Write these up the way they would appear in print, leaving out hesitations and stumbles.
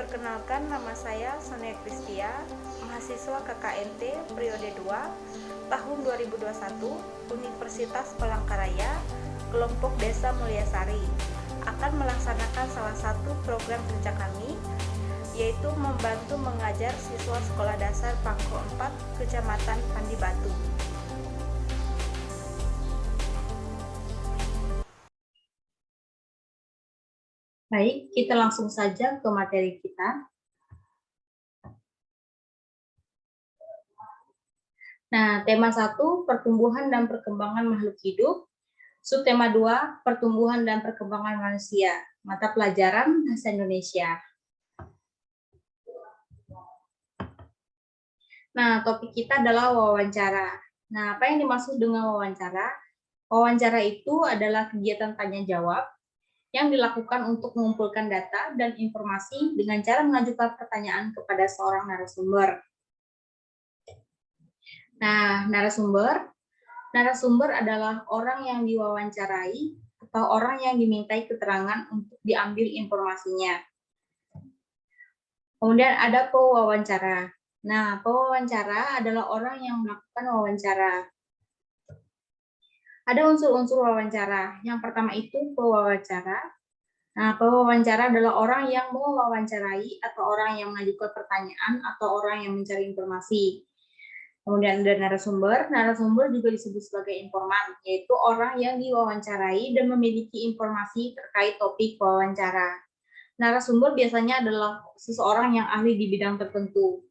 Perkenalkan, nama saya Sonia Kristia, mahasiswa KKNT periode 2, tahun 2021, Universitas Palangkaraya, kelompok Desa Mulyasari, akan melaksanakan salah satu program kerja kami, yaitu membantu mengajar siswa sekolah dasar Pangko 4, Kecamatan Pandi Batu. Baik, kita langsung saja ke materi kita. Nah, tema 1, pertumbuhan dan perkembangan makhluk hidup. Subtema 2, pertumbuhan dan perkembangan manusia. Mata pelajaran Bahasa Indonesia. Nah, topik kita adalah wawancara. Nah, apa yang dimaksud dengan wawancara? Wawancara itu adalah kegiatan tanya-jawab yang dilakukan untuk mengumpulkan data dan informasi dengan cara mengajukan pertanyaan kepada seorang narasumber. Nah, narasumber adalah orang yang diwawancarai atau orang yang dimintai keterangan untuk diambil informasinya. Kemudian ada pewawancara. Nah, pewawancara adalah orang yang melakukan wawancara. Ada unsur-unsur wawancara. Yang pertama itu pewawancara. Nah, pewawancara adalah orang yang mewawancarai atau orang yang mengajukan pertanyaan atau orang yang mencari informasi. Kemudian ada narasumber. Narasumber juga disebut sebagai informan, yaitu orang yang diwawancarai dan memiliki informasi terkait topik wawancara. Narasumber biasanya adalah seseorang yang ahli di bidang tertentu.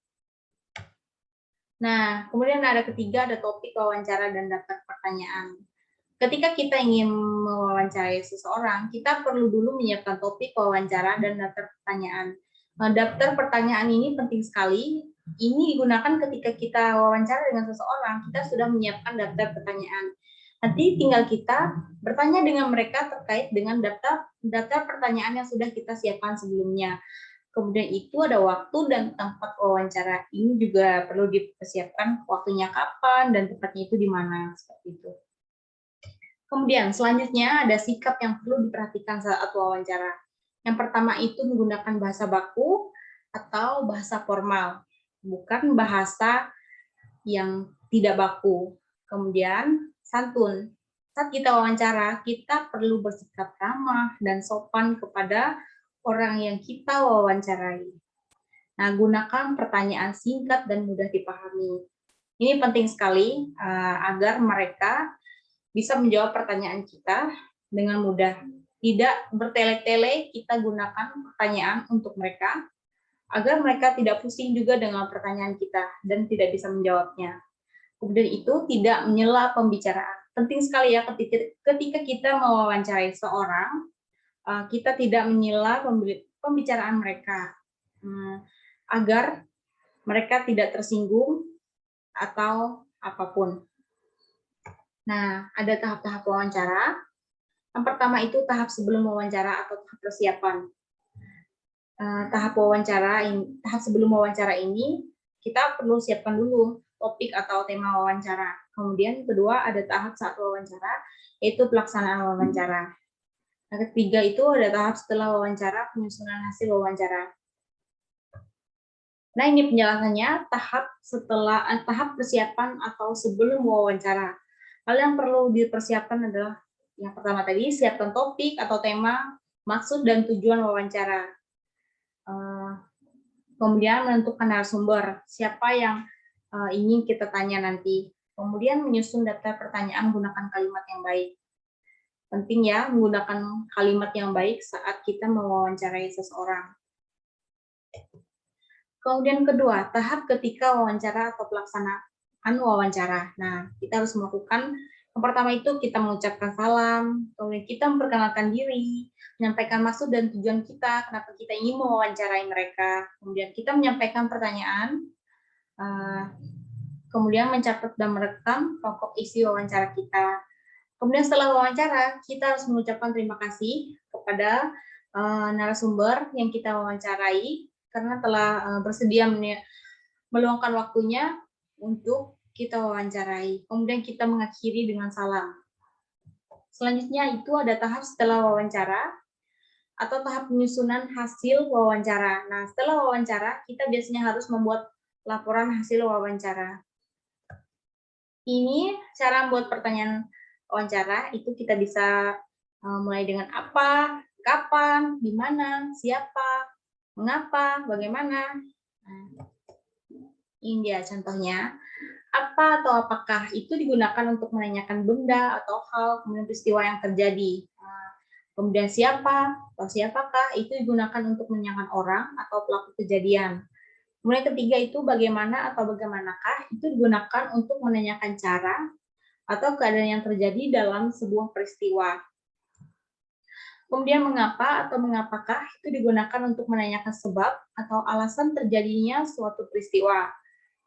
Nah, kemudian ada ketiga, ada topik wawancara dan daftar pertanyaan. Ketika kita ingin mewawancarai seseorang, kita perlu dulu menyiapkan topik wawancara dan daftar pertanyaan. Daftar pertanyaan ini penting sekali. Ini digunakan ketika kita wawancara dengan seseorang, kita sudah menyiapkan daftar pertanyaan. Nanti tinggal kita bertanya dengan mereka terkait dengan daftar pertanyaan yang sudah kita siapkan sebelumnya. Kemudian itu ada waktu dan tempat wawancara. Ini juga perlu dipersiapkan waktunya kapan dan tempatnya itu di mana, seperti itu. Kemudian selanjutnya ada sikap yang perlu diperhatikan saat wawancara. Yang pertama itu menggunakan bahasa baku atau bahasa formal, bukan bahasa yang tidak baku. Kemudian santun. Saat kita wawancara, kita perlu bersikap ramah dan sopan kepada orang yang kita wawancarai. Nah, gunakan pertanyaan singkat dan mudah dipahami. Ini penting sekali agar mereka bisa menjawab pertanyaan kita dengan mudah. Tidak bertele-tele, kita gunakan pertanyaan untuk mereka, agar mereka tidak pusing juga dengan pertanyaan kita dan tidak bisa menjawabnya. Kemudian itu tidak menyela pembicaraan. Penting sekali ya ketika kita mewawancarai seorang, kita tidak menyela pembicaraan mereka, agar mereka tidak tersinggung atau apapun. Nah, ada tahap-tahap wawancara. Yang pertama itu tahap sebelum wawancara atau tahap persiapan. Tahap sebelum wawancara ini kita perlu siapkan dulu topik atau tema wawancara. Kemudian kedua ada tahap saat wawancara, yaitu pelaksanaan wawancara. Nah, ketiga itu ada tahap setelah wawancara, penyusunan hasil wawancara. Nah, ini penjelasannya tahap persiapan atau sebelum wawancara. Hal yang perlu dipersiapkan adalah yang pertama tadi, siapkan topik atau tema, maksud dan tujuan wawancara. Kemudian menentukan narasumber, siapa yang ingin kita tanya nanti. Kemudian menyusun daftar pertanyaan menggunakan kalimat yang baik. Penting ya, menggunakan kalimat yang baik saat kita mewawancarai seseorang. Kemudian kedua, tahap ketika wawancara atau pelaksanaan wawancara. Nah, kita harus melakukan, yang pertama itu kita mengucapkan salam, kemudian kita memperkenalkan diri, menyampaikan maksud dan tujuan kita, kenapa kita ingin mewawancarai mereka. Kemudian kita menyampaikan pertanyaan, kemudian mencatat dan merekam pokok isi wawancara kita. Kemudian setelah wawancara, kita harus mengucapkan terima kasih kepada narasumber yang kita wawancarai, karena telah bersedia meluangkan waktunya untuk kita wawancarai. Kemudian kita mengakhiri dengan salam. Selanjutnya itu ada tahap setelah wawancara. atau tahap penyusunan hasil wawancara. Nah, setelah wawancara, kita biasanya harus membuat laporan hasil wawancara. Ini cara membuat pertanyaan wawancara, itu kita bisa mulai dengan apa, kapan, di mana, siapa, mengapa, bagaimana. Nah, ini dia contohnya. Apa atau apakah itu digunakan untuk menanyakan benda atau hal, kemudian peristiwa yang terjadi. Nah, kemudian siapa atau siapakah itu digunakan untuk menanyakan orang atau pelaku kejadian. Kemudian ketiga itu bagaimana atau bagaimanakah itu digunakan untuk menanyakan cara atau keadaan yang terjadi dalam sebuah peristiwa. Kemudian mengapa atau mengapakah itu digunakan untuk menanyakan sebab atau alasan terjadinya suatu peristiwa.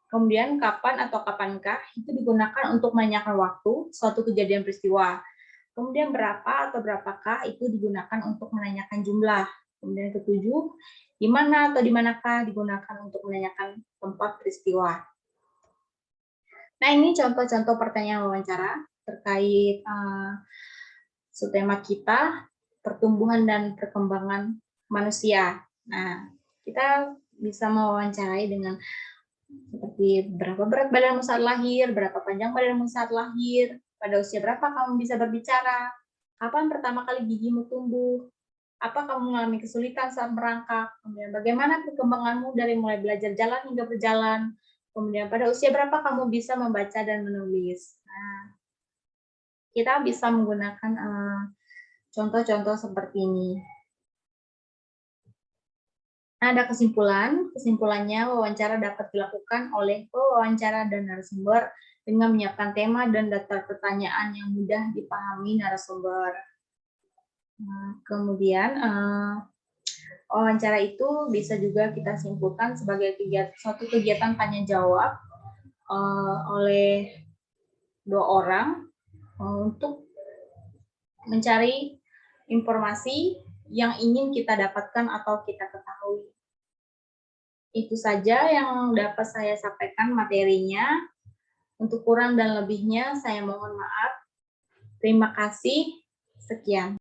Kemudian kapan atau kapankah itu digunakan untuk menanyakan waktu suatu kejadian peristiwa. Kemudian berapa atau berapakah itu digunakan untuk menanyakan jumlah. Kemudian ketujuh, di mana atau di manakah digunakan untuk menanyakan tempat peristiwa. Nah, ini contoh-contoh pertanyaan wawancara terkait subtema kita, pertumbuhan dan perkembangan manusia. Nah, kita bisa mewawancarai dengan seperti berapa berat badanmu saat lahir, berapa panjang badanmu saat lahir, pada usia berapa kamu bisa berbicara, kapan pertama kali gigimu tumbuh, apa kamu mengalami kesulitan saat merangkak, kemudian bagaimana perkembanganmu dari mulai belajar jalan hingga berjalan, kemudian pada usia berapa kamu bisa membaca dan menulis. Nah, kita bisa menggunakan contoh-contoh seperti ini. Nah, ada kesimpulannya wawancara dapat dilakukan oleh pewawancara dan narasumber dengan menyiapkan tema dan daftar pertanyaan yang mudah dipahami narasumber. Nah, kemudian wawancara itu bisa juga kita simpulkan sebagai suatu kegiatan tanya jawab oleh dua orang untuk mencari informasi yang ingin kita dapatkan atau kita ketahui. Itu saja yang dapat saya sampaikan materinya. Untuk kurang dan lebihnya saya mohon maaf. Terima kasih. Sekian.